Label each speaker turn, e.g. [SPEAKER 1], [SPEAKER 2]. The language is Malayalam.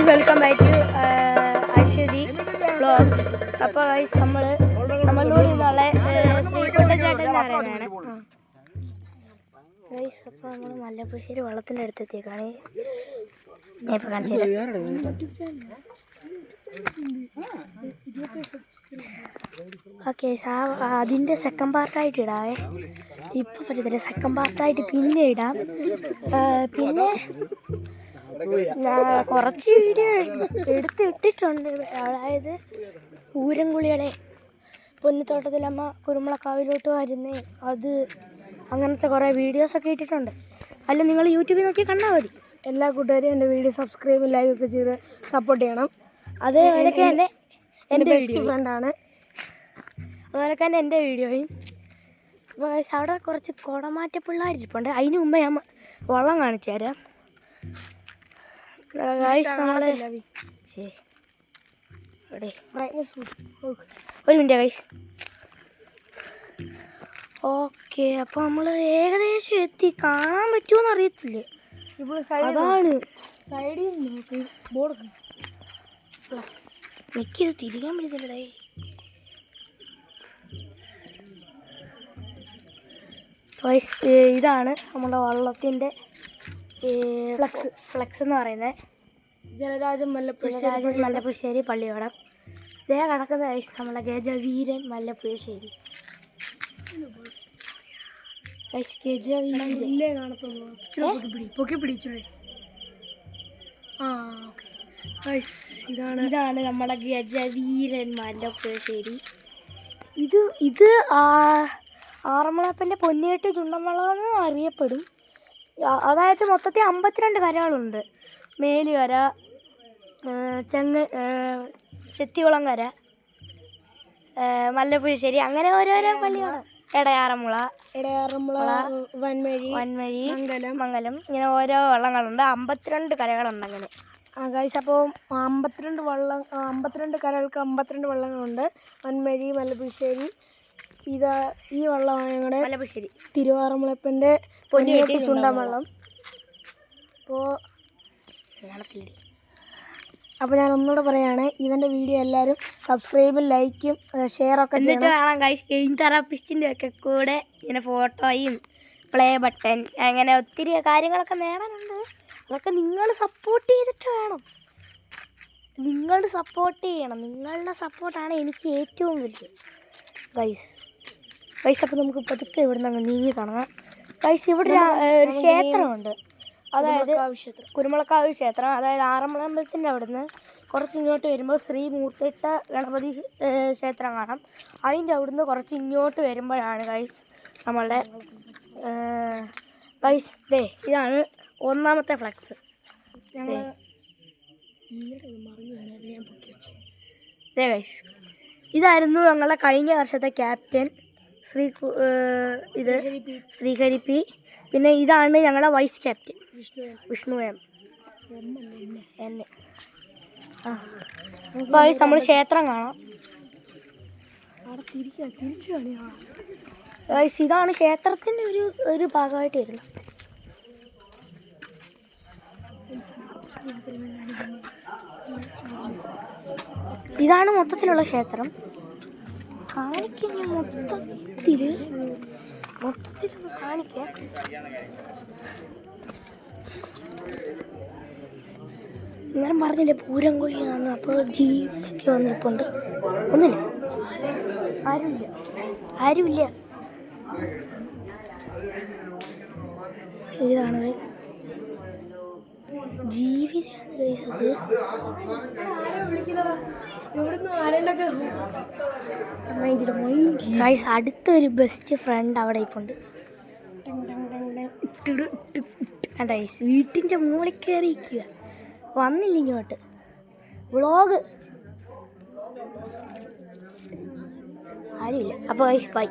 [SPEAKER 1] Welcome back to Aswathy vlogs. അപ്പോൾ ഗൈസ് നമ്മളോട് നാളെ ശ്രീകുട്ടചേട്ടൻ എന്ന് പറയുന്നതാണ് ഗൈസ്. അപ്പോൾ നമ്മൾ മല്ലപ്പശ്ശേരി വള്ളത്തിൻ്റെ അടുത്തെത്തിയേക്കാണ്. ഞാൻ ഇപ്പോൾ കാണിച്ചു തരാം. ഓക്കെ, അതിൻ്റെ സെക്കൻഡ് പാർട്ടായിട്ട് ഇടാവേ. ഇപ്പോൾ പറ്റത്തില്ല, സെക്കൻഡ് പാർട്ടായിട്ട് പിന്നെ ഇടാം. പിന്നെ കുറച്ച് വീഡിയോ എടുത്തിട്ടുണ്ട്. അതായത് ഊരംകുളിയുടെ പൊന്നിത്തോട്ടത്തിലമ്മ കുരുമുളക്കാവിലോട്ട് വരുന്നേ, അത് അങ്ങനത്തെ കുറേ വീഡിയോസൊക്കെ ഇട്ടിട്ടുണ്ട്. അല്ല, നിങ്ങൾ യൂട്യൂബിൽ നോക്കി കണ്ടാൽ മതി.
[SPEAKER 2] എല്ലാ കൂട്ടുകാരും എൻ്റെ വീഡിയോ സബ്സ്ക്രൈബും ലൈക്കൊക്കെ ചെയ്ത് സപ്പോർട്ട് ചെയ്യണം.
[SPEAKER 1] അതേപോലെയൊക്കെ എൻ്റെ
[SPEAKER 2] ബെസ്റ്റ് ഫ്രണ്ടാണ്.
[SPEAKER 1] അതുപോലെയൊക്കെ തന്നെ എൻ്റെ വീഡിയോയും. അപ്പോൾ അവിടെ കുറച്ച് കുടമാറ്റ പിള്ളേരിപ്പുണ്ട്. അതിന് മുമ്പ് ഞാൻ വള്ളം കാണിച്ചു തരാം. ഒരു മിനിറ്റ് ഗൈസ്. ഓക്കെ, അപ്പോൾ നമ്മൾ ഏകദേശം എത്തി. കാണാൻ പറ്റുമോന്ന് അറിയത്തില്ല.
[SPEAKER 2] ഇപ്പോൾ
[SPEAKER 1] അതാണ്
[SPEAKER 2] സൈഡിൽ നോക്കി ബോർഡ് ഫ്ലക്സ്.
[SPEAKER 1] എനിക്കിത് തിരികാൻ പറ്റുന്നില്ലേ. ഇതാണ് നമ്മുടെ വള്ളത്തിൻ്റെ ഫ്ലക്സ് എന്ന് പറയുന്നത്.
[SPEAKER 2] ജലരാജൻ
[SPEAKER 1] മല്ലപ്പശ്ശേരി പള്ളിയോടം. ഇതേ കിടക്കുന്ന ഗൈസ് നമ്മളെ ഗജവീരൻ മല്ലപ്പശ്ശേരി. ഇതാണ് നമ്മുടെ ഗജവീരൻ മല്ലപ്പശ്ശേരി. ഇത് ആറന്മുളപ്പൻ്റെ പൊന്നിയേട്ട് ചുണ്ടൻവള്ളം എന്ന് അറിയപ്പെടും. അതായത് മൊത്തത്തിൽ 52 കരകളുണ്ട്. മേലുകര, ചെത്തികുളംകര, മല്ലപ്പശ്ശേരി, അങ്ങനെ ഓരോരോ പള്ളിയാണ്. ഇടയാറന്മുള, വൻമഴി, മംഗലം, ഇങ്ങനെ ഓരോ വള്ളങ്ങളുണ്ട്. 52 കരകളുണ്ട് അങ്ങനെ.
[SPEAKER 2] ഗൈസ്, അപ്പോൾ 52 കരകൾക്ക് 52 വള്ളങ്ങളുണ്ട്. വൻമഴി, മല്ലപ്പശ്ശേരി. ഈ വള്ളമാണ് ഞങ്ങളുടെ
[SPEAKER 1] മല്ലപ്പശ്ശേരി
[SPEAKER 2] തിരുവാറന്മുളപ്പൻ്റെ പൊന്നിയേട്ട് ചുണ്ടൻവള്ളം. അപ്പോൾ ഞാൻ ഒന്നുകൂടെ പറയുകയാണ്, ഇവൻ്റെ വീഡിയോ എല്ലാവരും സബ്സ്ക്രൈബും ലൈക്കും ഷെയറൊക്കെ
[SPEAKER 1] എന്നിട്ട് വേണം ഗൈസ്. ഗെയിം തെറാപ്പിസ്റ്റിൻ്റെ ഒക്കെ കൂടെ ഇങ്ങനെ ഫോട്ടോയും പ്ലേ ബട്ടൺ അങ്ങനെ ഒത്തിരി കാര്യങ്ങളൊക്കെ നേടാനുണ്ട്. അതൊക്കെ നിങ്ങൾ സപ്പോർട്ട് ചെയ്തിട്ട് വേണം. നിങ്ങൾ സപ്പോർട്ട് ചെയ്യണം. നിങ്ങളുടെ സപ്പോർട്ടാണ് എനിക്ക് ഏറ്റവും വലുത് ഗൈസ്. അപ്പോൾ നമുക്ക് പതുക്കെ ഇവിടെ നിന്ന് നീങ്ങി തുടങ്ങാം ഗൈസ്. ഇവിടെ ഒരു ക്ഷേത്രമുണ്ട്, അതായത് കുരുമുളക്കാവ് ക്ഷേത്രം. അതായത് ആറന്മുളമ്പലത്തിൻ്റെ അവിടുന്ന് കുറച്ച് ഇങ്ങോട്ട് വരുമ്പോൾ ശ്രീ മൂർത്തിട്ട ഗണപതി ക്ഷേത്രം കാണാം. അതിൻ്റെ അവിടുന്ന് കുറച്ച് ഇങ്ങോട്ട് വരുമ്പോഴാണ് ഗൈസ് നമ്മളുടെ ഗൈസ് ഇതാണ് ഒന്നാമത്തെ ഫ്ലക്സ്. ഗൈസ്, ഇതായിരുന്നു ഞങ്ങളുടെ കഴിഞ്ഞ വർഷത്തെ ക്യാപ്റ്റൻ ശ്രീഹരി. പിന്നെ ഇതാണ് ഞങ്ങളുടെ വൈസ് ക്യാപ്റ്റൻ വിഷ്ണു എം. എന്നെ ഗൈസ് നമ്മൾ ക്ഷേത്രം കാണാം. ഗൈസ്, ഇതാണ് ക്ഷേത്രത്തിൻ്റെ ഒരു ഭാഗമായിട്ട് വരുന്നത്. ഇതാണ് മൊത്തത്തിലുള്ള ക്ഷേത്രം. കാണിക്കാൻ മൊത്തത്തിലൊന്ന് കാണിക്കാം. ഞാൻ പറഞ്ഞില്ലേ പൂരംകുളിയാണ്. അപ്പോൾ ജീവിയൊക്കെ വന്നിട്ടുണ്ട്. ഒന്നുമില്ല, ആരുമില്ല. ഇതാണ് ജീവിതമാണ് ഗൈസ്. ഗൈസ്, അടുത്തൊരു ബെസ്റ്റ് ഫ്രണ്ട് അവിടെ ഇപ്പുണ്ട്. ഗൈസ്, വീട്ടിൻ്റെ മുകളിൽ കയറിയിരിക്കുക. വന്നില്ല ഇങ്ങോട്ട്. വ്ളോഗ് ആരുമില്ല. അപ്പോൾ ഗൈസ് ബൈ.